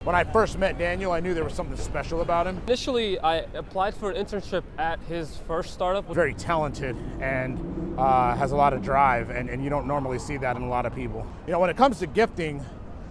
When I first met Daniel, I knew there was something special about him. Initially, I applied for an internship at his first startup. Very talented and has a lot of drive, and you don't normally see that in a lot of people. You know, when it comes to gifting,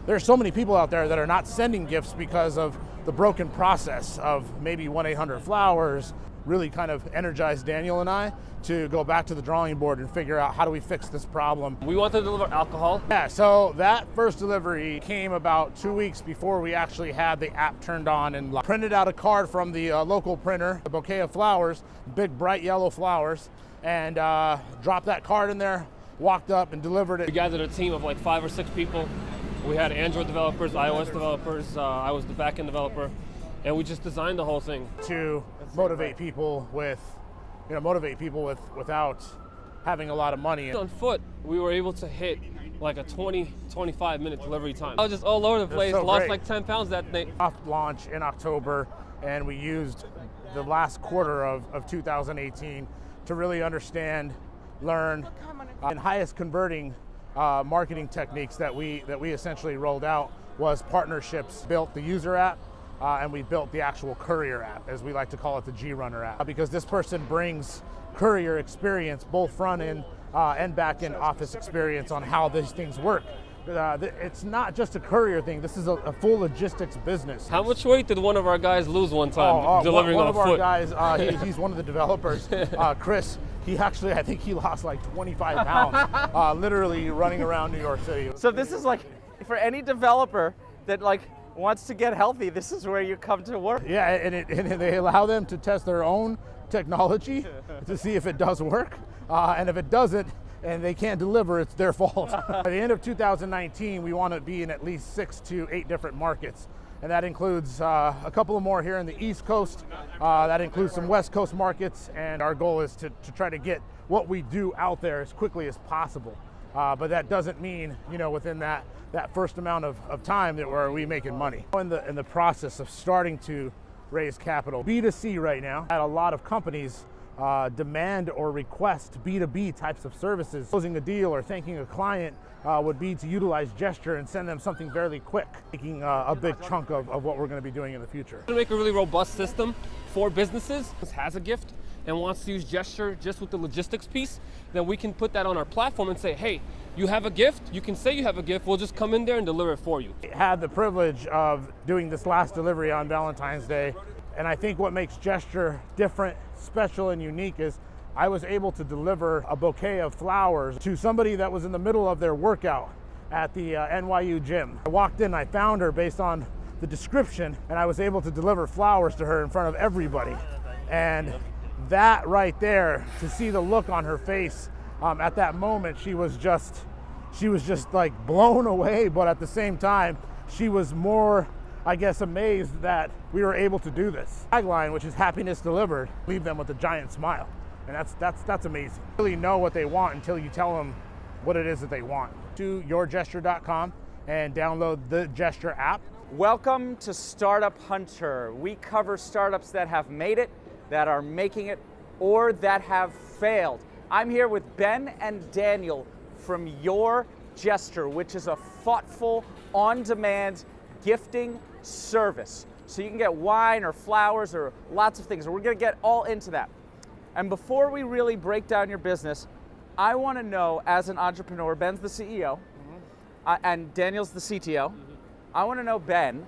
there's so many people out there that are not sending gifts because of the broken process of maybe 1-800-Flowers. Really kind of energized Daniel and I to go back to the drawing board and figure out how do we fix this problem. We wanted to deliver alcohol. Yeah, so that first delivery came about 2 weeks before we actually had the app turned on, and printed out a card from the local printer, a bouquet of flowers, big bright yellow flowers, and dropped that card in there, walked up and delivered it. We gathered a team of like 5 or 6 people. We had Android developers, iOS developers, I was the back-end developer, and we just designed the whole thing. To motivate people without having a lot of money. On foot, we were able to hit like a 20-25 minute delivery time. I was just all over the place, lost like 10 pounds that day. Soft launch in October, and we used the last quarter of 2018 to really understand, learn, and highest converting marketing techniques that we essentially rolled out was partnerships. Built the user app, and we built the actual courier app, as we like to call it, the G-Runner app, because this person brings courier experience, both front end and back end office experience on how these things work. It's not just a courier thing. This is a full logistics business. How much weight did one of our guys lose one time delivering on foot? One of our guys, he's one of the developers, Chris. He actually, I think he lost like 25 pounds, literally running around New York City. So this is like, for any developer that like wants to get healthy, this is where you come to work. Yeah, and they allow them to test their own technology to see if it does work, and if it doesn't, and they can't deliver, it's their fault. By the end of 2019, we want to be in at least 6 to 8 different markets. And that includes a couple of more here in the East Coast. That includes some West Coast markets. And our goal is to try to get what we do out there as quickly as possible. But that doesn't mean, within that first amount of time that we're making money. In the process of starting to raise capital, B2C right now, at a lot of companies demand or request B2B types of services. Closing a deal or thanking a client would be to utilize gesture and send them something fairly quick, taking a big chunk of what we're going to be doing in the future. To make a really robust system for businesses, has a gift and wants to use gesture just with the logistics piece, then we can put that on our platform and say, hey, you have a gift, you can say you have a gift, we'll just come in there and deliver it for you. I had the privilege of doing this last delivery on Valentine's Day, and I think what makes gesture different, special, and unique is I was able to deliver a bouquet of flowers to somebody that was in the middle of their workout at the NYU gym. I walked in, I found her based on the description, and I was able to deliver flowers to her in front of everybody. And that right there, to see the look on her face at that moment, she was just like blown away, but at the same time, she was more, I guess, amazed that we were able to do this. Tagline, which is happiness delivered, leave them with a giant smile. And that's amazing. Really know what they want until you tell them what it is that they want. To yourgesture.com and download the Gesture app. Welcome to Startup Hunter. We cover startups that have made it, that are making it, or that have failed. I'm here with Ben and Daniel from Your Gesture, which is a thoughtful, on-demand gifting service. So you can get wine or flowers or lots of things. We're gonna get all into that. And before we really break down your business, I wanna know, as an entrepreneur, Ben's the CEO, and Daniel's the CTO. I wanna know, Ben,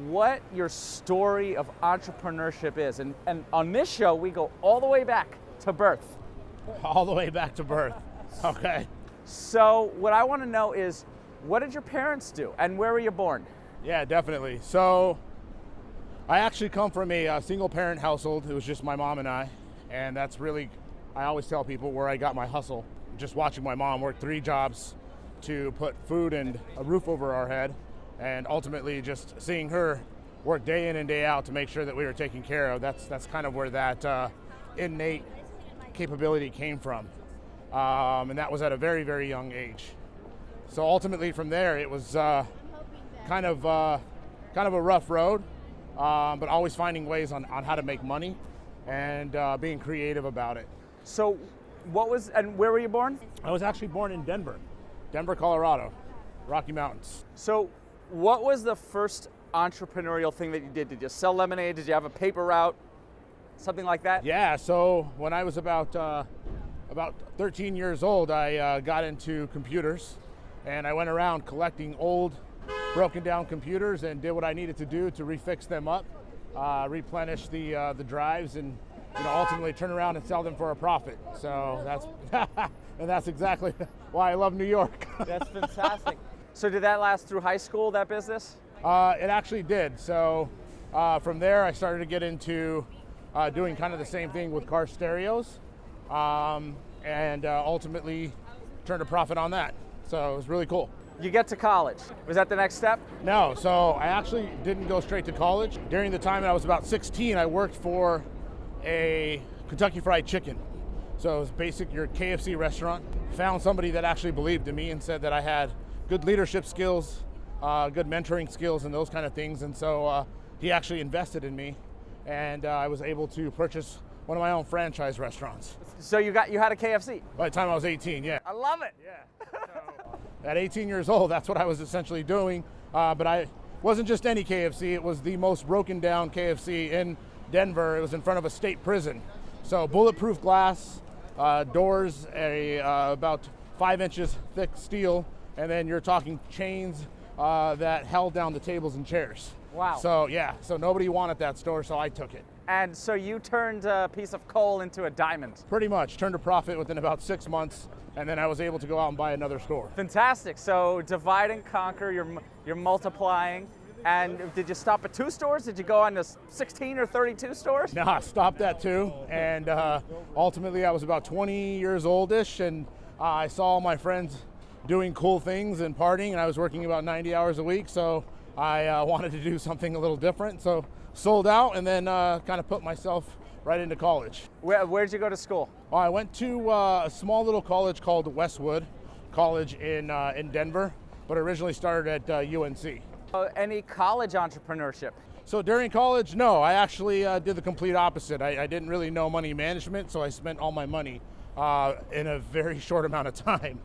what your story of entrepreneurship is. And on this show, we go all the way back to birth. All the way back to birth, okay. So what I wanna know is, what did your parents do, and where were you born? Yeah, definitely. So I actually come from a single parent household. It was just my mom and I. And that's really, I always tell people, where I got my hustle. Just watching my mom work 3 jobs to put food and a roof over our head, and ultimately just seeing her work day in and day out to make sure that we were taken care of. That's kind of where that innate capability came from. And that was at a very, very young age. So ultimately from there, it was kind of a rough road, but always finding ways on how to make money and being creative about it. So and where were you born? I was actually born in Denver, Colorado, Rocky Mountains. So what was the first entrepreneurial thing that you did? Did you sell lemonade? Did you have a paper route? Something like that? Yeah, so when I was about 13 years old, I got into computers, and I went around collecting old, broken down computers and did what I needed to do to refix them up, replenish the drives, and ultimately turn around and sell them for a profit. So that's exactly why I love New York. That's fantastic. So did that last through high school, that business? It actually did. So from there, I started to get into doing kind of the same thing with car stereos, and ultimately turned a profit on that. So it was really cool. You get to college. Was that the next step? No, so I actually didn't go straight to college. During the time that I was about 16, I worked for a Kentucky Fried Chicken. So it was basic, your KFC restaurant. Found somebody that actually believed in me and said that I had good leadership skills, good mentoring skills, and those kind of things. And so he actually invested in me, and I was able to purchase one of my own franchise restaurants. So you had a KFC? By the time I was 18, yeah. I love it. Yeah. So, at 18 years old, that's what I was essentially doing. But I wasn't just any KFC. It was the most broken down KFC in Denver. It was in front of a state prison. So bulletproof glass, doors, about 5 inches thick steel, and then you're talking chains that held down the tables and chairs. Wow. So yeah, so nobody wanted that store, so I took it. And so you turned a piece of coal into a diamond. Pretty much, turned a profit within about 6 months, and then I was able to go out and buy another store. Fantastic. So divide and conquer, you're multiplying. And did you stop at 2 stores? Did you go on to 16 or 32 stores? No, I stopped at 2, and ultimately I was about 20 years oldish, and I saw all my friends doing cool things and partying, and I was working about 90 hours a week, so I wanted to do something a little different. So sold out, and then kind of put myself right into college. Where'd you go to school? Well, I went to a small little college called Westwood College in Denver, but originally started at UNC. Any college entrepreneurship? So during college, no, I actually did the complete opposite. I didn't really know money management, so I spent all my money in a very short amount of time.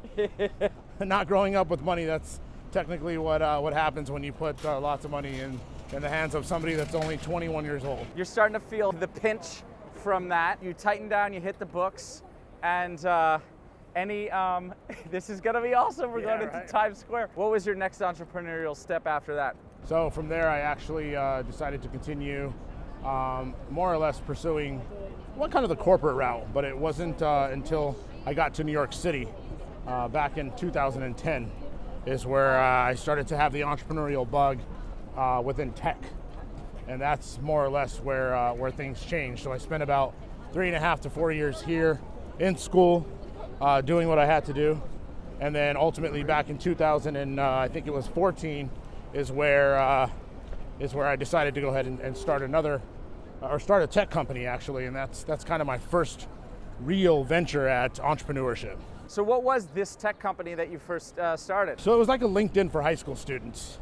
Not growing up with money, that's technically what happens when you put lots of money in the hands of somebody that's only 21 years old. You're starting to feel the pinch from that. You tighten down, you hit the books, and this is gonna be awesome. We're going into Times Square. What was your next entrepreneurial step after that? So from there, I actually decided to continue more or less pursuing kind of the corporate route, but it wasn't until I got to New York City back in 2010 is where I started to have the entrepreneurial bug within tech. And that's more or less where things changed. So I spent about 3.5 to 4 years here in school, doing what I had to do, and then ultimately back in 2000 and I think it was 14 is where I decided to go ahead and start start a tech company actually, and that's kind of my first real venture at entrepreneurship. So what was this tech company that you first started? So it was like a LinkedIn for high school students,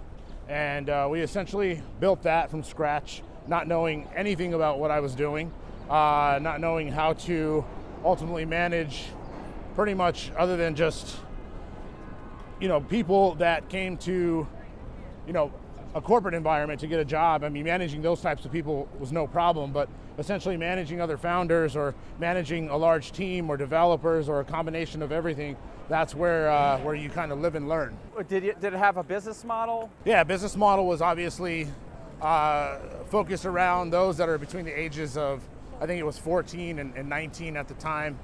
and we essentially built that from scratch, not knowing anything about what I was doing, not knowing how to ultimately manage pretty much other than just, people that came to, a corporate environment to get a job. I mean, managing those types of people was no problem, but essentially managing other founders or managing a large team or developers or a combination of everything, that's where you kind of live and learn. Did it have a business model? Yeah, business model was obviously focused around those that are between the ages of, I think it was 14 and 19 at the time.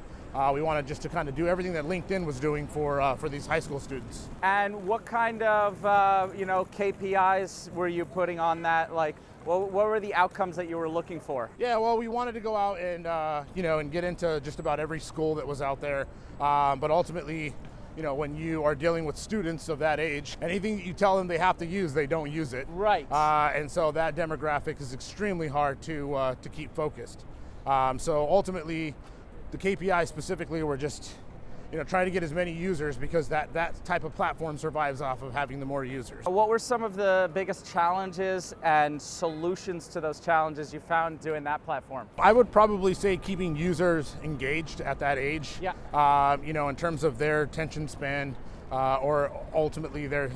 We wanted just to kind of do everything that LinkedIn was doing for these high school students. And what kind of KPIs were you putting on that? Like, what were the outcomes that you were looking for? Yeah, well, we wanted to go out and and get into just about every school that was out there. But ultimately, when you are dealing with students of that age, anything that you tell them they have to use, they don't use it. Right. And so that demographic is extremely hard to keep focused. So ultimately, the KPIs specifically were just, trying to get as many users because that type of platform survives off of having the more users. What were some of the biggest challenges and solutions to those challenges you found doing that platform? I would probably say keeping users engaged at that age. Yeah. In terms of their attention span or ultimately their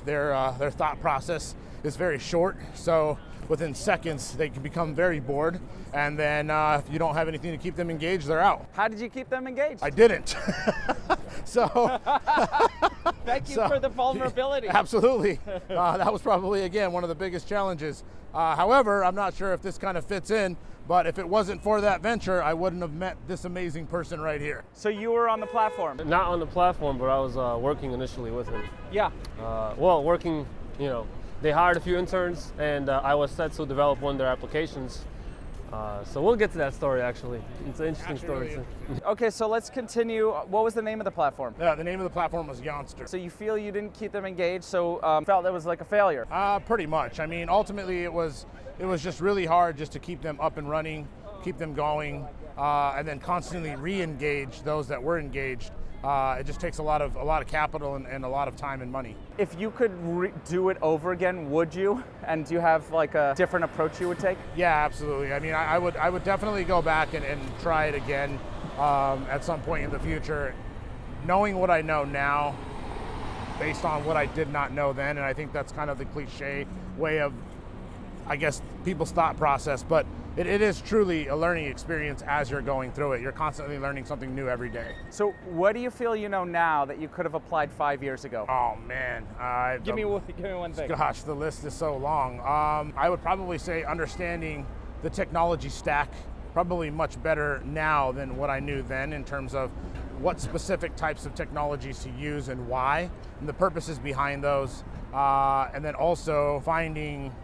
thought process. is very short. So within seconds, they can become very bored. And then if you don't have anything to keep them engaged, they're out. How did you keep them engaged? I didn't. So Thank you for the vulnerability. Absolutely. That was probably, again, one of the biggest challenges. However, I'm not sure if this kind of fits in, but if it wasn't for that venture, I wouldn't have met this amazing person right here. So you were on the platform? Not on the platform, but I was working initially with him. Yeah. Working, they hired a few interns, and I was set to develop one of their applications. So we'll get to that story, actually. It's an interesting story. Okay, so let's continue. What was the name of the platform? Yeah, the name of the platform was Younster. So you feel you didn't keep them engaged, so felt it was like a failure? Pretty much. I mean, ultimately it was just really hard just to keep them up and running, keep them going, and then constantly re-engage those that were engaged. It just takes a lot of capital and a lot of time and money. If you could do it over again, would you? And do you have like a different approach you would take? Yeah, absolutely. I mean, I would definitely go back and try it again at some point in the future, knowing what I know now, based on what I did not know then. And I think that's kind of the cliche way of, I guess, people's thought process, but it is truly a learning experience as you're going through it. You're constantly learning something new every day. So what do you feel you know now that you could have applied 5 years ago? Oh man. Give me one thing. Gosh, the list is so long. I would probably say understanding the technology stack probably much better now than what I knew then in terms of what specific types of technologies to use and why, and the purposes behind those, and then also finding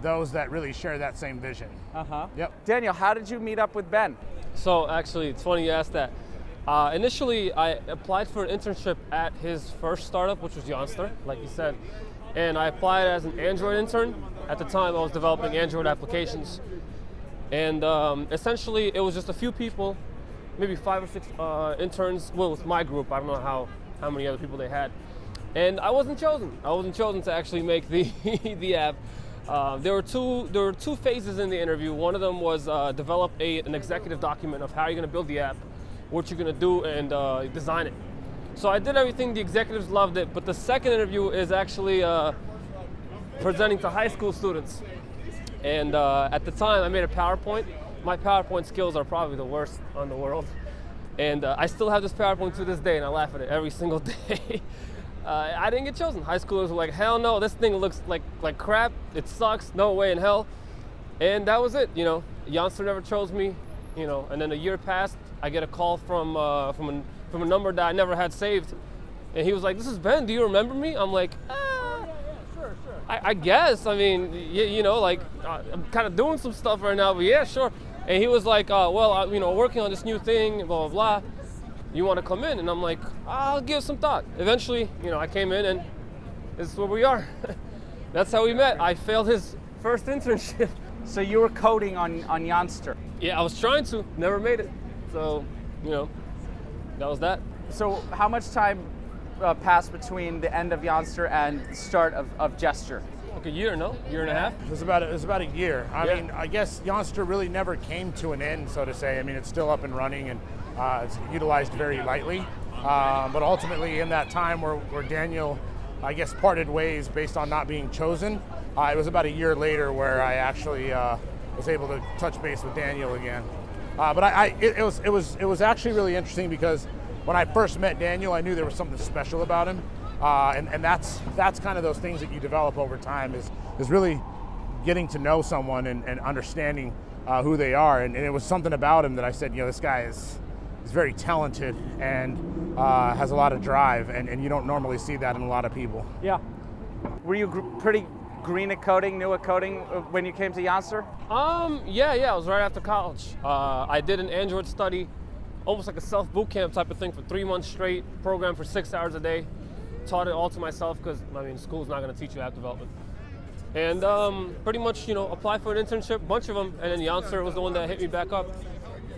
those that really share that same vision. Yep. Daniel, how did you meet up with Ben? So actually, it's funny you asked that. Initially, I applied for an internship at his first startup, which was Younster, like you said. And I applied as an Android intern. At the time, I was developing Android applications. And essentially, it was just a few people, maybe 5 or 6 interns, well, with my group. I don't know how many other people they had. And I wasn't chosen. I wasn't chosen to actually make the app. There were two phases in the interview. One of them was develop an executive document of how you're going to build the app, what you're going to do, and design it. So I did everything. The executives loved it. But the second interview is actually presenting to high school students. And at the time, I made a PowerPoint. My PowerPoint skills are probably the worst in the world. And I still have this PowerPoint to this day, and I laugh at it every single day. I didn't get chosen. High schoolers were like, hell no, this thing looks like crap. It sucks, no way in hell. And that was it, Younster never chose me, and then a year passed. I get a call from a number that I never had saved. And he was like, this is Ben, do you remember me? I'm like, Sure. I guess. I mean, I'm kind of doing some stuff right now, but yeah, sure. And he was like, working on this new thing, blah, blah, blah. You want to come in? And I'm like, I'll give some thought. Eventually, I came in, and this is where we are. That's how we met. I failed his first internship. So you were coding on Younster? Yeah, I was trying to, never made it. So, that was that. So how much time passed between the end of Younster and the start of Gesture? Like a year, no? Year and a half? It was about a year. I mean, I guess Younster really never came to an end, so to say. I mean, it's still up and running, and it's utilized very lightly. But ultimately, in that time where Daniel, I guess, parted ways based on not being chosen, it was about a year later where I actually was able to touch base with Daniel again. But it was actually really interesting because when I first met Daniel, I knew there was something special about him. And that's kind of those things that you develop over time is really getting to know someone and understanding who they are. And it was something about him that I said, this guy is very talented and has a lot of drive, and you don't normally see that in a lot of people. Yeah. Were you pretty green at coding, new at coding when you came to Younster? Yeah, it was right after college. I did an Android study, almost like a self boot camp type of thing for 3 months straight, programmed for 6 hours a day. Taught it all to myself because, school's not going to teach you app development. And pretty much, applied for an internship, bunch of them, and then Younster was the one that hit me back up.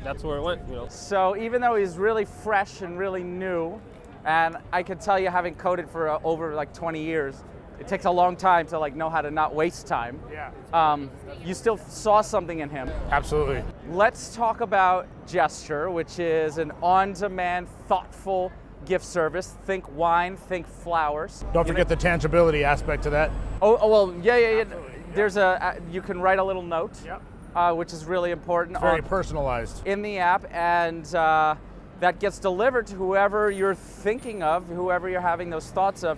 That's where it went, So even though he's really fresh and really new, and I can tell you having coded for over 20 years, it takes a long time to know how to not waste time. Yeah. You still saw something in him. Absolutely. Let's talk about Gesture, which is an on-demand, thoughtful gift service. Think wine, think flowers. Don't forget the tangibility aspect to that. Oh well, yeah. There's you can write a little note, which is really important. Very personalized. In the app, and that gets delivered to whoever you're thinking of, whoever you're having those thoughts of.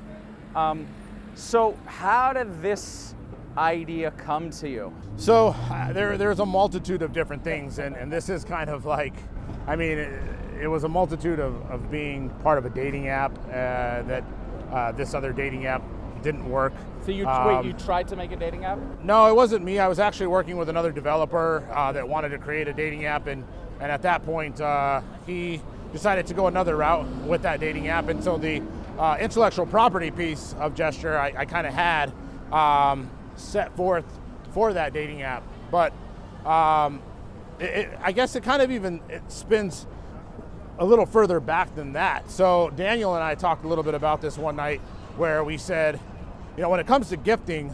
So how did this idea come to you? So there's a multitude of different things, and this is kind of like, I mean, it was a multitude of being part of a dating app that this other dating app didn't work. So you tried to make a dating app? No, it wasn't me. I was actually working with another developer that wanted to create a dating app, and at that point he decided to go another route with that dating app, and so the intellectual property piece of Gesture I kind of had set forth for that dating app, but I guess it kind of it spins a little further back than that. So Daniel and I talked a little bit about this one night, where we said, when it comes to gifting,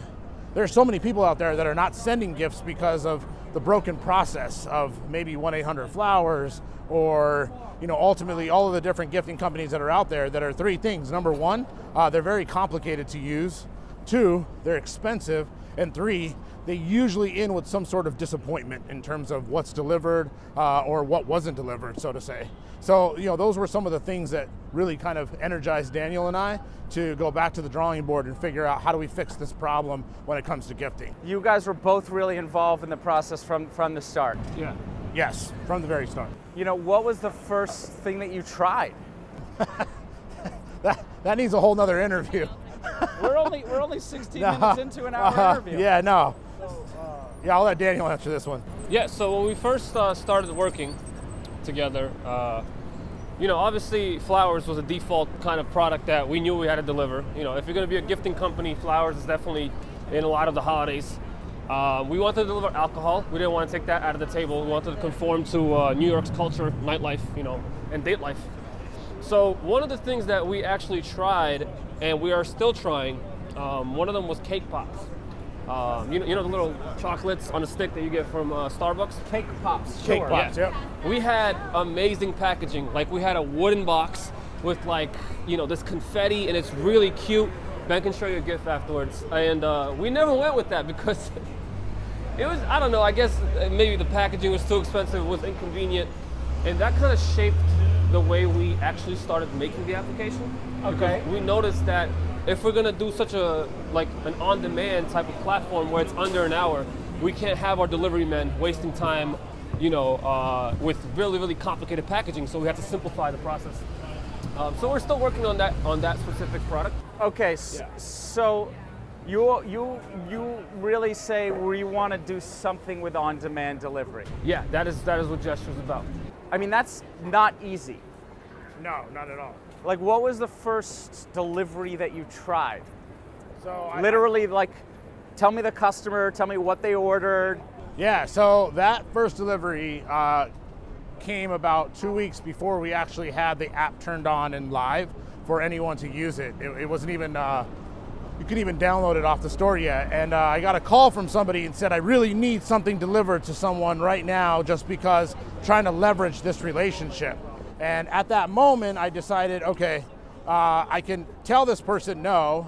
there's so many people out there that are not sending gifts because of the broken process of maybe 1-800-Flowers, or ultimately all of the different gifting companies that are out there that are three things. Number one, they're very complicated to use. Two, they're expensive. And three, they usually end with some sort of disappointment in terms of what's delivered or what wasn't delivered, so to say. So, those were some of the things that really kind of energized Daniel and I to go back to the drawing board and figure out how do we fix this problem when it comes to gifting. You guys were both really involved in the process from the start. Yeah. Yes, from the very start. What was the first thing that you tried? That needs a whole nother interview. We're only 16 minutes into an hour interview. Yeah, no. I'll let Daniel answer this one. Yeah, so when we first started working together, obviously flowers was a default kind of product that we knew we had to deliver. If you're going to be a gifting company, flowers is definitely in a lot of the holidays. We wanted to deliver alcohol. We didn't want to take that out of the table. We wanted to conform to New York's culture, nightlife, and date life. So one of the things that we actually tried, and we are still trying, one of them was cake pops. The little chocolates on a stick that you get from Starbucks? Cake pops. Cake pops, yeah. Yep. We had amazing packaging. Like, we had a wooden box with this confetti, and it's really cute. Ben can show you a gift afterwards. And we never went with that because it was, I don't know, I guess maybe the packaging was too expensive, it was inconvenient. And that kind of shaped the way we actually started making the application. Okay. Because we noticed that if we're gonna do such an on-demand type of platform where it's under an hour, we can't have our delivery men wasting time, with really, really complicated packaging. So we have to simplify the process. So we're still working on that specific product. Okay, so you really say we want to do something with on-demand delivery. Yeah, that is what Gesture's about. I mean, that's not easy. No, not at all. Like, what was the first delivery that you tried? So Literally, tell me the customer, tell me what they ordered. Yeah, so that first delivery came about 2 weeks before we actually had the app turned on and live for anyone to use it. It wasn't even, you couldn't even download it off the store yet. And I got a call from somebody and said, I really need something delivered to someone right now just because trying to leverage this relationship. And at that moment, I decided, okay, I can tell this person no,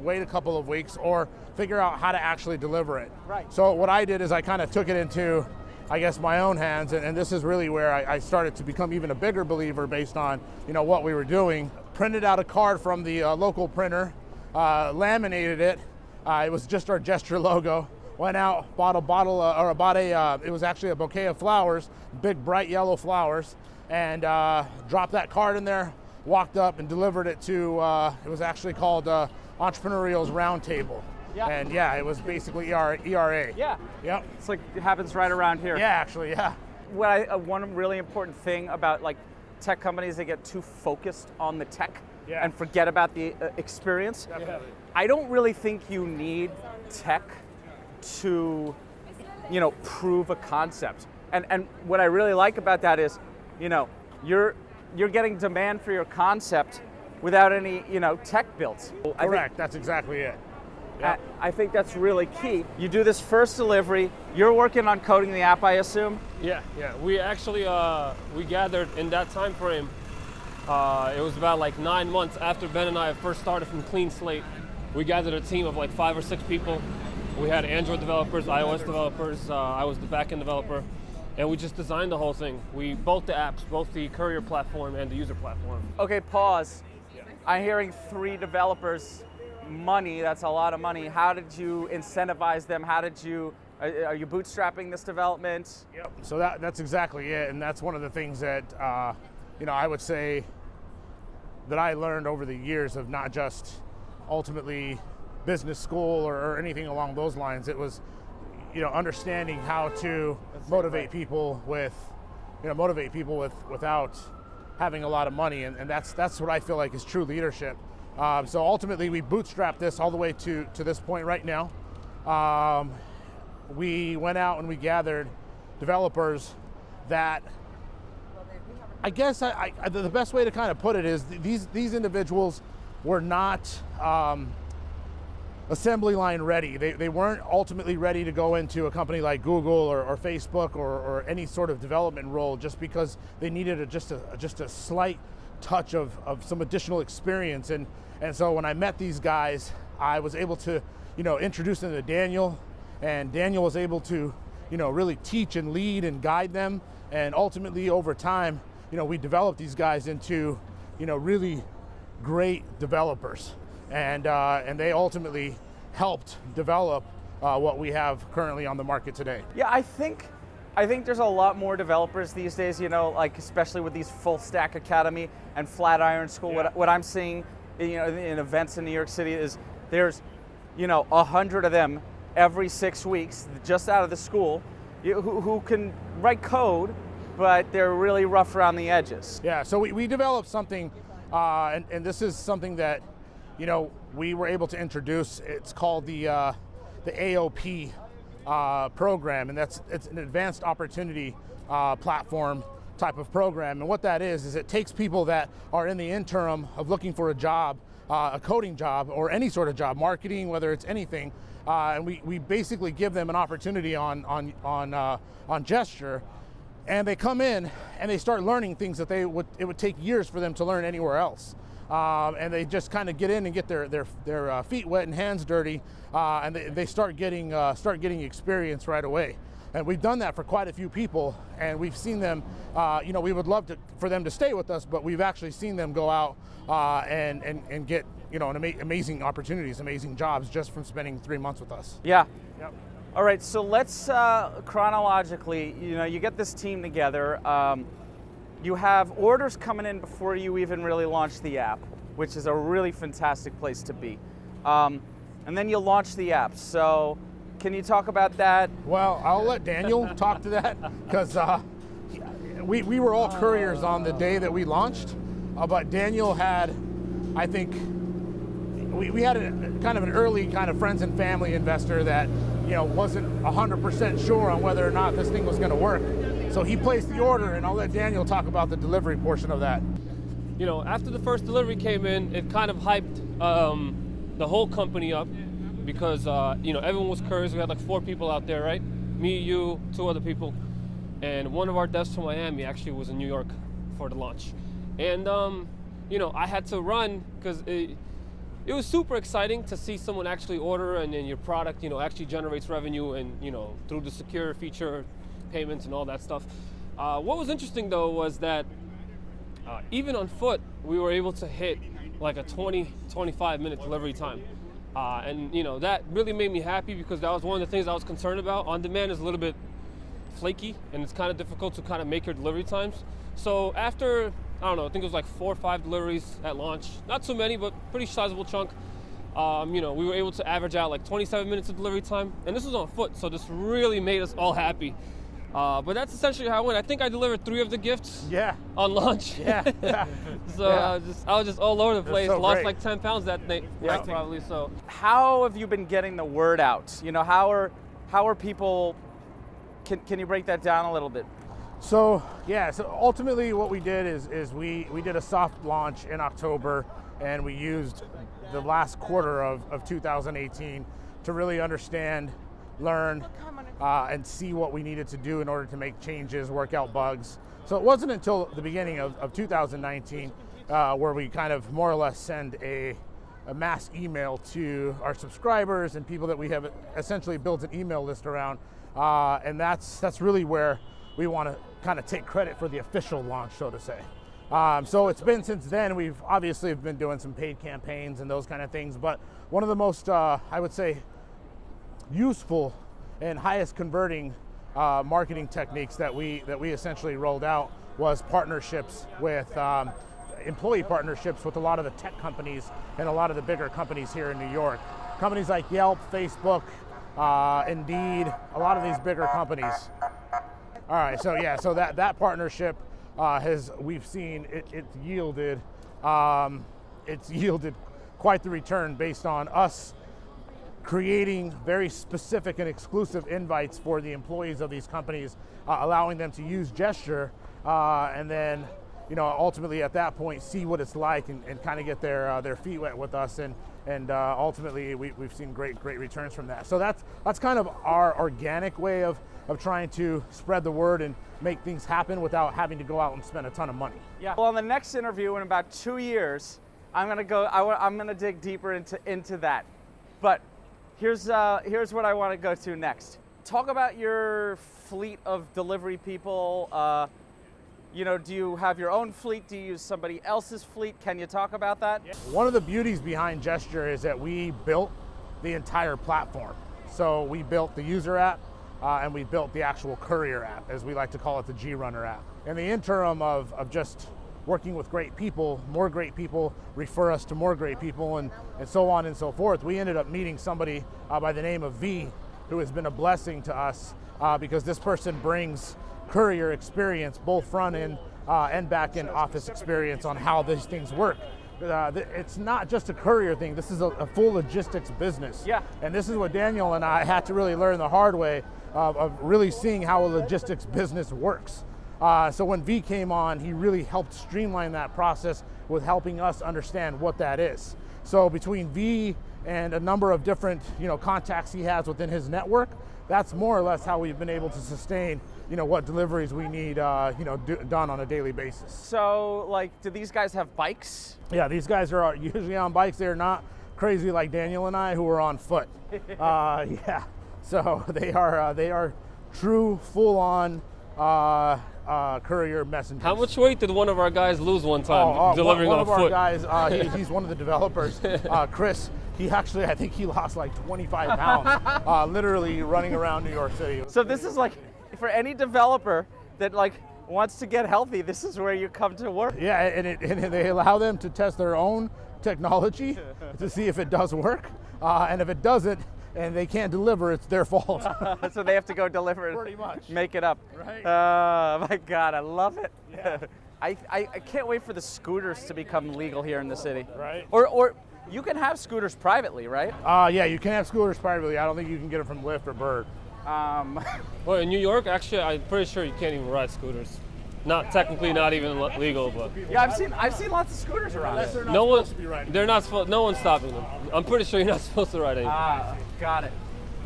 wait a couple of weeks, or figure out how to actually deliver it. Right. So what I did is I kind of took it into, I guess, my own hands, and this is really where I started to become even a bigger believer based on, what we were doing. Printed out a card from the local printer, laminated it. It was just our Gesture logo. Went out, bought it was actually a bouquet of flowers, big bright yellow flowers, and dropped that card in there, walked up and delivered it to, it was actually called Entrepreneurial's Roundtable. Yeah. And yeah, it was basically ERA. Yeah. Yep. It's like, it happens right around here. Yeah, actually, yeah. One really important thing about tech companies, they get too focused on the tech and forget about the experience. Definitely. I don't really think you need tech to, prove a concept. And what I really like about that is, you're getting demand for your concept without any, tech built. Correct, that's exactly it. Yep. I think that's really key. You do this first delivery, you're working on coding the app, I assume? Yeah. We actually, we gathered in that time frame It was about like 9 months after Ben and I first started from clean slate. We gathered a team of like 5 or 6 people. We had Android developers, iOS developers. I was the backend developer, and we just designed the whole thing. We both the apps, both the courier platform and the user platform. Okay, pause. I'm hearing 3 developers. Money, that's a lot of money. How did you incentivize them? How did you, are you bootstrapping this development? Yep. So that's exactly it, and that's one of the things that I would say that I learned over the years of not just ultimately business school or anything along those lines. It was, understanding how to motivate people without having a lot of money, and that's what I feel like is true leadership. So ultimately, we bootstrapped this all the way to this point right now. We went out and we gathered developers that, I guess the best way to kind of put it is these individuals were not assembly line ready. They weren't ultimately ready to go into a company like Google or Facebook or any sort of development role, just because they needed just a slight touch of some additional experience. And so when I met these guys, I was able to introduce them to Daniel, and Daniel was able to really teach and lead and guide them. And ultimately, over time, we developed these guys into really great developers, and they ultimately helped develop what we have currently on the market today. Yeah, I think there's a lot more developers these days, like especially with these full stack academy and Flatiron School. Yeah. What I'm seeing, in events in New York City is there's 100 of them every 6 weeks just out of the school who can write code, but they're really rough around the edges. Yeah, so we developed something, and this is something that we were able to introduce. It's called the AOP program, and it's an advanced opportunity platform type of program. And what that is it takes people that are in the interim of looking for a job, a coding job or any sort of job, marketing, whether it's anything, and we basically give them an opportunity on Gesture, and they come in and they start learning things that it would take years for them to learn anywhere else. And they just kind of get in and get their feet wet and hands dirty, and they start getting experience right away. And we've done that for quite a few people, and we've seen them. We would love for them to stay with us, but we've actually seen them go out and get amazing opportunities, amazing jobs just from spending 3 months with us. Yeah. Yep. All right. So let's chronologically. You get this team together. You have orders coming in before you even really launch the app, which is a really fantastic place to be. And then you launch the app. So can you talk about that? Well, I'll let Daniel talk to that, because we were all couriers on the day that we launched, but Daniel had, I think, we had kind of an early kind of friends and family investor that wasn't 100% sure on whether or not this thing was going to work. So he placed the order, and I'll let Daniel talk about the delivery portion of that. After the first delivery came in, it kind of hyped the whole company up, because everyone was curious. We had like 4 people out there, right? Me, you, 2 other people, and one of our devs from Miami actually was in New York for the launch. And I had to run because it was super exciting to see someone actually order, and then your product actually generates revenue, and through the secure feature, payments and all that stuff. What was interesting though was that even on foot, we were able to hit like a 20-25 minute delivery time. And that really made me happy, because that was one of the things I was concerned about. On demand is a little bit flaky, and it's kind of difficult to kind of make your delivery times. So after, I don't know, I think it was like 4 or 5 deliveries at launch, not too many, but pretty sizable chunk. We were able to average out like 27 minutes of delivery time, and this was on foot, so this really made us all happy. But that's essentially how I went. I think I delivered 3 of the gifts on launch. Yeah. So yeah. I was just all over the place. So Lost great. like 10 pounds that night, probably. So How have you been getting the word out? How are people? Can you break that down a little bit? So ultimately what we did is we did a soft launch in October, and we used the last quarter of 2018 to really understand, learn, and see what we needed to do in order to make changes, work out bugs. So it wasn't until the beginning of 2019 where we kind of more or less send a mass email to our subscribers and people that we have essentially built an email list around. And that's really where we want to kind of take credit for the official launch, so to say. So it's been since then, we've obviously been doing some paid campaigns and those kind of things, but one of the most, I would say, useful and highest converting marketing techniques that we essentially rolled out was partnerships with, employee partnerships with a lot of the tech companies and a lot of the bigger companies here in New York. Companies like Yelp, Facebook, Indeed, a lot of these bigger companies. All right, so yeah, so that partnership we've seen it's yielded quite the return based on us creating very specific and exclusive invites for the employees of these companies, allowing them to use Gesture, and then ultimately at that point see what it's like and kind of get their feet wet with us, and ultimately we've seen great returns from that. So that's kind of our organic way of trying to spread the word and make things happen without having to go out and spend a ton of money. Yeah. Well, in the next interview in about 2 years, I'm gonna dig deeper into that. But here's what I want to go to next. Talk about your fleet of delivery people. Do you have your own fleet? Do you use somebody else's fleet? Can you talk about that? One of the beauties behind Gesture is that we built the entire platform. So we built the user app, and we built the actual courier app, as we like to call it, the G-Runner app. In the interim of just working with great people, more great people refer us to more great people, and so on and so forth, we ended up meeting somebody by the name of V, who has been a blessing to us because this person brings courier experience, both front end and back end office experience on how these things work. It's not just a courier thing, this is a full logistics business. Yeah. And this is what Daniel and I had to really learn the hard way of really seeing how a logistics business works. So when V came on, he really helped streamline that process with helping us understand what that is. So between V and a number of different contacts he has within his network, that's more or less how we've been able to sustain what deliveries we need done on a daily basis. So do these guys have bikes? Yeah, these guys are usually on bikes. They're not crazy like Daniel and I, who are on foot. Yeah, so they are true full-on courier messengers. How much weight did one of our guys lose one time delivering one on of foot? our guys, he's one of the developers, Chris. I think he lost like 25 pounds, literally running around New York City. So this is for any developer that wants to get healthy, this is where you come to work. Yeah, and they allow them to test their own technology to see if it does work, and if it doesn't, and they can't deliver, it's their fault. So they have to go deliver it. Pretty much. Make it up. Right. My God, I love it. Yeah. I can't wait for the scooters to become legal here in the city. Right. Or you can have scooters privately, right? Yeah, you can have scooters privately. I don't think you can get them from Lyft or Bird. Well, in New York, actually, I'm pretty sure you can't even ride scooters. Not technically, not even legal, but yeah, I've seen lots of scooters around. Unless they're not no one, supposed to be riding. they're not supposed. No one's stopping them. I'm pretty sure you're not supposed to ride anything. Got it.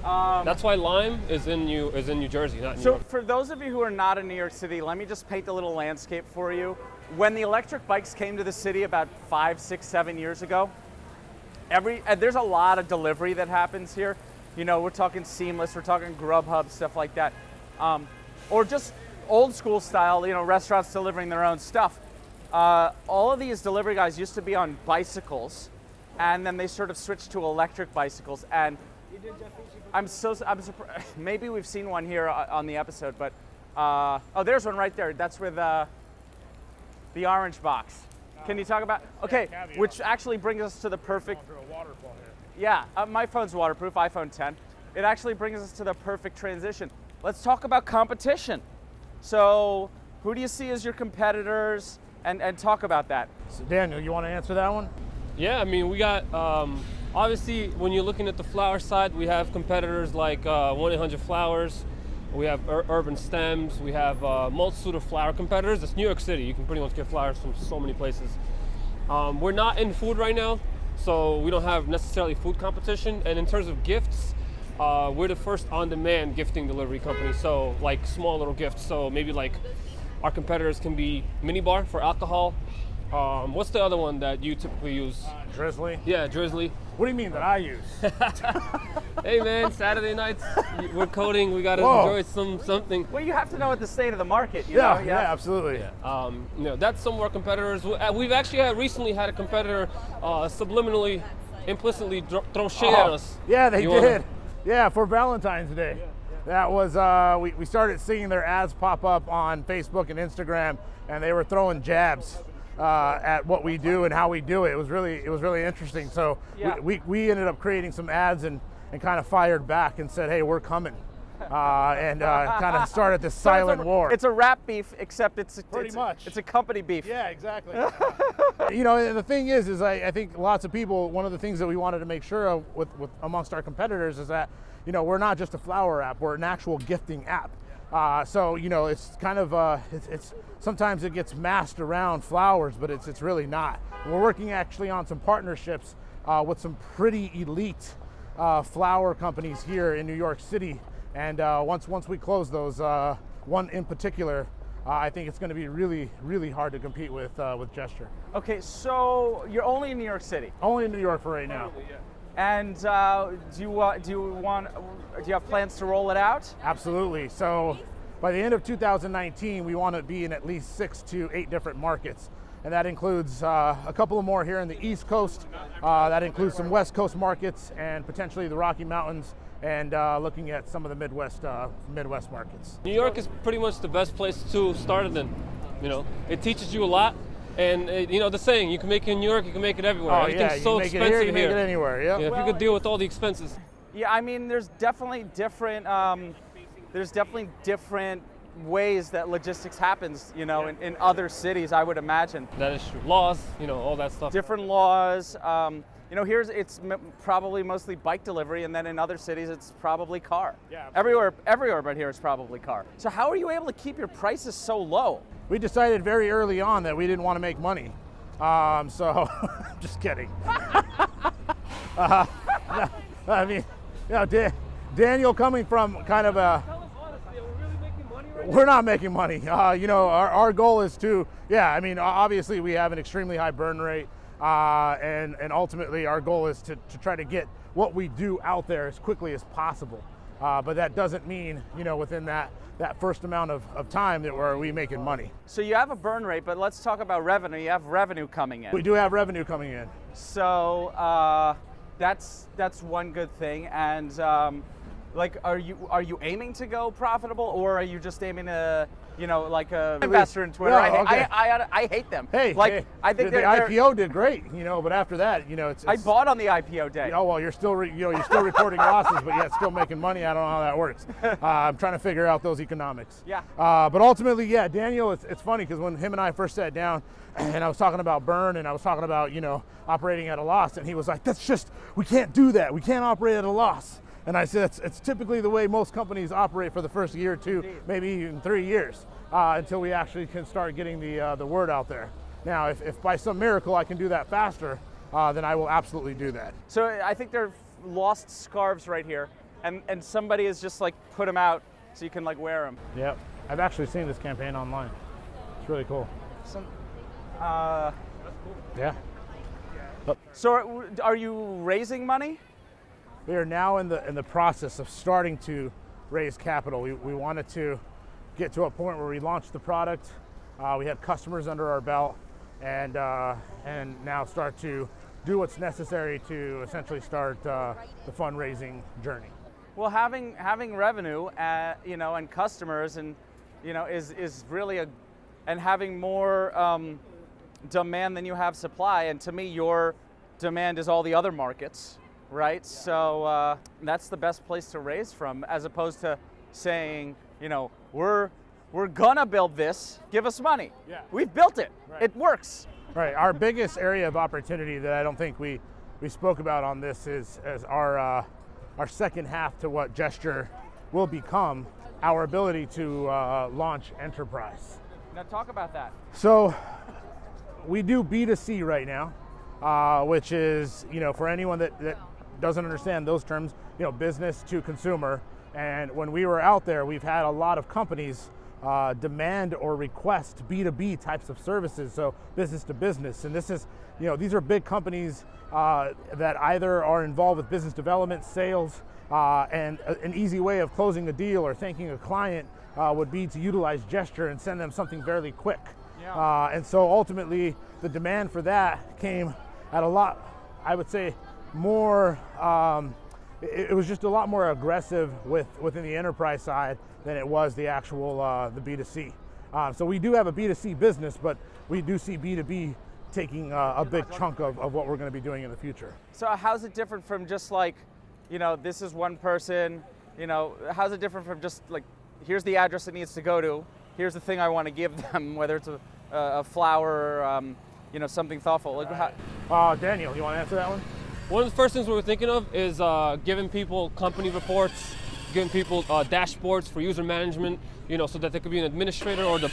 That's why Lime is in New Jersey, not New So York. for those of you who are not in New York City, let me just paint a little landscape for you. When the electric bikes came to the city about 5, 6, 7 years ago, there's a lot of delivery that happens here. We're talking Seamless, we're talking Grubhub, stuff like that. Or just old school style, restaurants delivering their own stuff. All of these delivery guys used to be on bicycles, and then they sort of switched to electric bicycles. And I'm surprised. Maybe we've seen one here on the episode, but there's one right there. That's with the orange box. Can you talk about? Okay, which actually brings us to the perfect. Yeah, my phone's waterproof, iPhone 10. It actually brings us to the perfect transition. Let's talk about competition. So, who do you see as your competitors, and talk about that? So Daniel, you want to answer that one? Yeah, I mean, we got, obviously, when you're looking at the flower side, we have competitors like 1-800-Flowers, we have Urban Stems, we have a multitude of flower competitors. It's New York City. You can pretty much get flowers from so many places. We're not in food right now, so we don't have necessarily food competition. And in terms of gifts, we're the first on-demand gifting delivery company, so like small little gifts. So maybe like our competitors can be minibar for alcohol, What's the other one that you typically use? Drizzly. Yeah, Drizzly. What do you mean that I use? Hey man, Saturday nights, we're coding. We gotta Whoa. enjoy something. Well, you have to know what the state of the market. You Yeah, know? yeah, absolutely. That's some of our competitors. We've actually recently had a competitor subliminally, implicitly throw shade at us. Yeah, they You did. wanna- Yeah, for Valentine's Day. That was, we started seeing their ads pop up on Facebook and Instagram, and they were throwing jabs at what we do and how we do it. It was really interesting. So Yeah. we ended up creating some ads and kind of fired back and said, hey, we're coming. And kind of started this silent war. It's a rap beef, except it's much. It's a company beef. Yeah, exactly. And the thing is I think lots of people, one of the things that we wanted to make sure of with amongst our competitors is that, we're not just a flower app, we're an actual gifting app. So it's kind of, it's sometimes it gets masked around flowers, but it's really not. We're working actually on some partnerships with some pretty elite flower companies here in New York City. And once we close those, one in particular, I think it's going to be really, really hard to compete with Gesture. Okay, so you're only in New York City, Only in New York for right now. and do you have plans to roll it out? Absolutely. So by the end of 2019, we want to be in at least 6 to 8 different markets. And that includes a couple of more here in the East Coast. That includes some West Coast markets and potentially the Rocky Mountains, and looking at some of the Midwest markets. New York is pretty much the best place to start it in. It teaches you a lot. And the saying, you can make it in New York, you can make it everywhere. Oh Everything's yeah, you so can make it expensive here, you can make it anywhere. Yeah. If you could deal with all the expenses. Yeah, I mean, there's definitely different ways that logistics happens, in other cities, I would imagine. That is true. Laws, all that stuff. Different laws. Here it's probably mostly bike delivery, and then in other cities it's probably car. Yeah, Everywhere but here it's probably car. So how are you able to keep your prices so low? We decided very early on that we didn't want to make money. So, just kidding. I mean, Daniel coming from kind of a, Tell us honestly, are we really making money right we're not making money. Our goal is to, obviously we have an extremely high burn rate, and ultimately our goal is to try to get what we do out there as quickly as possible. But that doesn't mean, within that first amount of time that we're making money. So you have a burn rate, but let's talk about revenue. You have revenue coming in. We do have revenue coming in. So that's one good thing. And are you aiming to go profitable, or are you just aiming to, like a investor in Twitter? Yeah, okay. I hate them. Hey, I think the IPO did great, but after that, it's I bought on the IPO day. Oh well, you're still reporting losses, but yet still making money. I don't know how that works. I'm trying to figure out those economics. Yeah. But ultimately, yeah, Daniel, it's funny because when him and I first sat down, and I was talking about burn, and I was talking about operating at a loss, and he was like, we can't do that. We can't operate at a loss. And I said, it's typically the way most companies operate for the first year or two, maybe even 3 years, until we actually can start getting the word out there. Now, if by some miracle I can do that faster, then I will absolutely do that. So I think there are lost scarves right here, and somebody has just put them out so you can wear them. Yep, I've actually seen this campaign online. It's really cool. Yeah. So are you raising money? We are now in the process of starting to raise capital. We wanted to get to a point where we launched the product, we had customers under our belt, and now start to do what's necessary to essentially start the fundraising journey. Well, having revenue, and customers, and is really and having more demand than you have supply. And to me, your demand is all the other markets. Right, so that's the best place to raise from, as opposed to saying, we're gonna build this, give us money. Yeah. We've built it. Right. It works. Right. Our biggest area of opportunity that I don't think we spoke about on this is our second half to what Gesture will become, our ability to launch enterprise. Now talk about that. So we do B2C right now, which is, for anyone that doesn't understand those terms, business to consumer. And when we were out there, we've had a lot of companies demand or request B2B types of services, so business to business. And this is, these are big companies that either are involved with business development, sales, and an easy way of closing a deal or thanking a client would be to utilize gesture and send them something fairly quick. Yeah. And so ultimately, the demand for that came at a lot, I would say, more, it was just a lot more aggressive within the enterprise side than it was the actual, the B2C. So we do have a B2C business, but we do see B2B taking a big chunk of what we're going to be doing in the future. So how's it different from just like, this is one person, how's it different from just like, here's the address it needs to go to, here's the thing I want to give them, whether it's a flower or, something thoughtful. Like, Daniel, you want to answer that one? One of the first things we were thinking of is giving people company reports, giving people dashboards for user management, so that they could be an administrator or the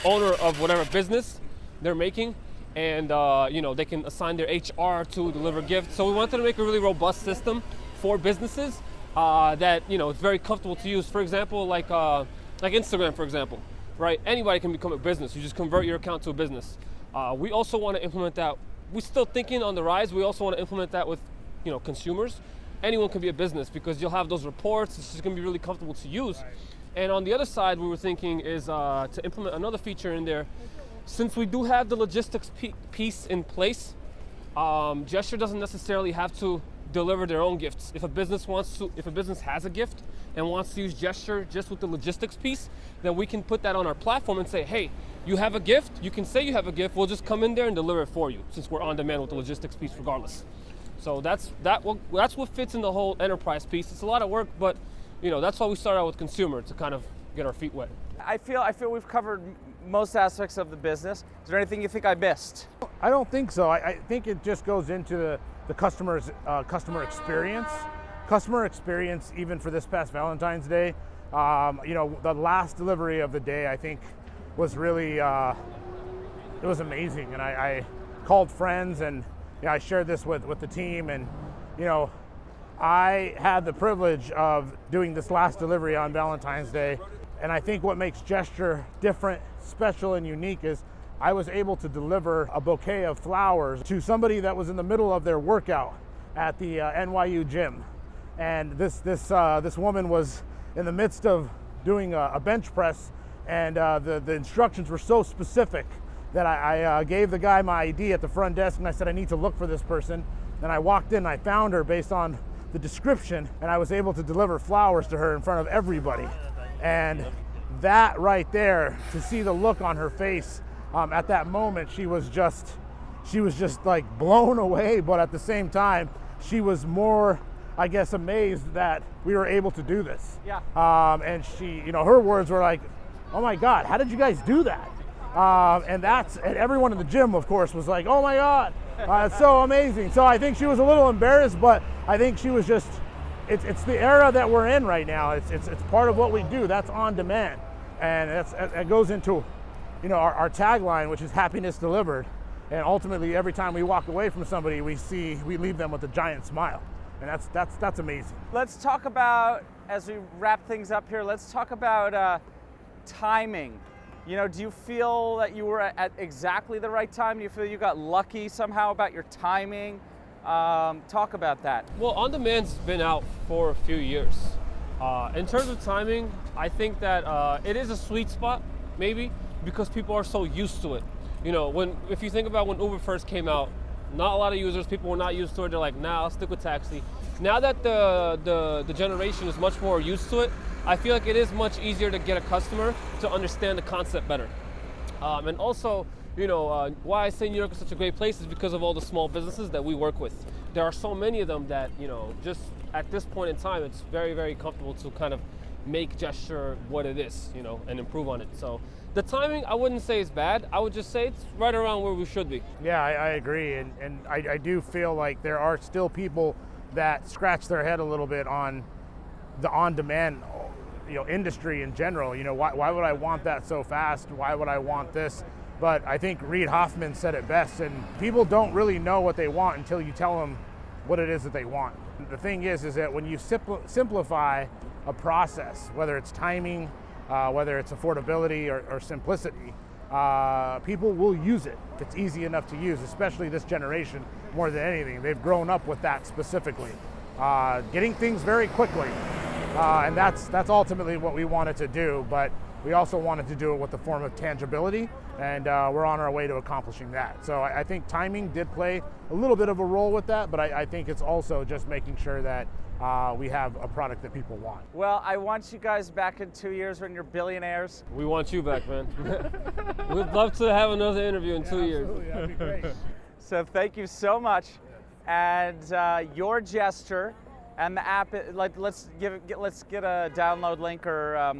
owner of whatever business they're making, and they can assign their HR to deliver gifts. So we wanted to make a really robust system for businesses that is very comfortable to use. For example, like Instagram, for example, right? Anybody can become a business. You just convert your account to a business. We also want to implement that. We're still thinking on the rise. We also want to implement that with, consumers. Anyone can be a business because you'll have those reports. It's just going to be really comfortable to use. Right. And on the other side, we were thinking is to implement another feature in there. Since we do have the logistics piece in place, Gesture doesn't necessarily have to deliver their own gifts. If a business has a gift and wants to use Gesture just with the logistics piece, then we can put that on our platform and say, hey, you have a gift, you can say you have a gift, we'll just come in there and deliver it for you, since we're on demand with the logistics piece regardless. So that's what fits in the whole enterprise piece. It's a lot of work, but that's why we start out with consumer, to kind of get our feet wet. I feel we've covered most aspects of the business. Is there anything you think I missed? I don't think so. I think it just goes into the customer experience. Customer experience, even for this past Valentine's Day, the last delivery of the day, I think, was really, it was amazing. And I called friends and I shared this with the team, and I had the privilege of doing this last delivery on Valentine's Day. And I think what makes Gesture different, special, and unique is I was able to deliver a bouquet of flowers to somebody that was in the middle of their workout at the NYU gym. And this woman was in the midst of doing a bench press, and the instructions were so specific that I gave the guy my ID at the front desk, and I said, I need to look for this person. And I walked in, and I found her based on the description, and I was able to deliver flowers to her in front of everybody. And that right there, to see the look on her face at that moment, she was just like blown away, but at the same time, she was more, I guess, amazed that we were able to do this. Yeah. And she, her words were like, oh my God, how did you guys do that? And everyone in the gym, of course, was like, oh my God, it's so amazing. So I think she was a little embarrassed, but I think she was just, it's the era that we're in right now. It's part of what we do. That's on demand. And it goes into, our tagline, which is happiness delivered. And ultimately, every time we walk away from somebody, we leave them with a giant smile. And that's amazing. Let's talk about, as we wrap things up here, let's talk about timing. Do you feel that you were at exactly the right time? Do you feel you got lucky somehow about your timing? Talk about that. Well, On Demand's been out for a few years. In terms of timing, I think that it is a sweet spot, maybe, because people are so used to it. If you think about when Uber first came out, not a lot of users, people were not used to it. They're like, nah, I'll stick with taxi. Now that the generation is much more used to it, I feel like it is much easier to get a customer to understand the concept better. And also, why I say New York is such a great place is because of all the small businesses that we work with. There are so many of them that, just at this point in time, it's very, very comfortable to kind of make Gesture what it is, and improve on it. So the timing, I wouldn't say is bad. I would just say it's right around where we should be. Yeah, I agree. And I do feel like there are still people that scratch their head a little bit on the on-demand industry in general. Why would I want that so fast? Why would I want this? But I think Reid Hoffman said it best, and people don't really know what they want until you tell them what it is that they want. The thing is that when you simplify a process, whether it's timing, whether it's affordability or simplicity, people will use it. It's easy enough to use, especially this generation more than anything. They've grown up with that specifically. Getting things very quickly, and that's ultimately what we wanted to do, but we also wanted to do it with the form of tangibility, and we're on our way to accomplishing that. So I think timing did play a little bit of a role with that, but I think it's also just making sure that we have a product that people want. Well, I want you guys back in 2 years when you're billionaires. We want you back, man. We'd love to have another interview in 2 years. Absolutely, that'd be great. So thank you so much. And your gesture and the app, let's get a download link, or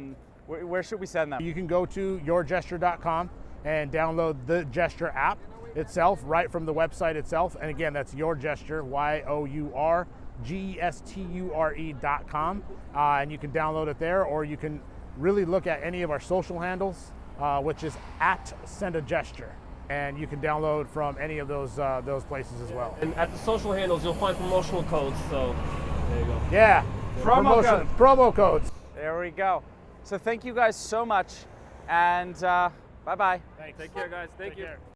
where should we send them? You can go to yourgesture.com and download the Gesture app itself right from the website itself. And again, that's Your Gesture, YOURGESTURE.com. And you can download it there, or you can really look at any of our social handles, which is @SendAGesture. And you can download from any of those places as well. And at the social handles, you'll find promotional codes. So there you go. Yeah, promo codes. There we go. So thank you guys so much, and bye-bye. Thanks. Take care, guys. Thank you. Care.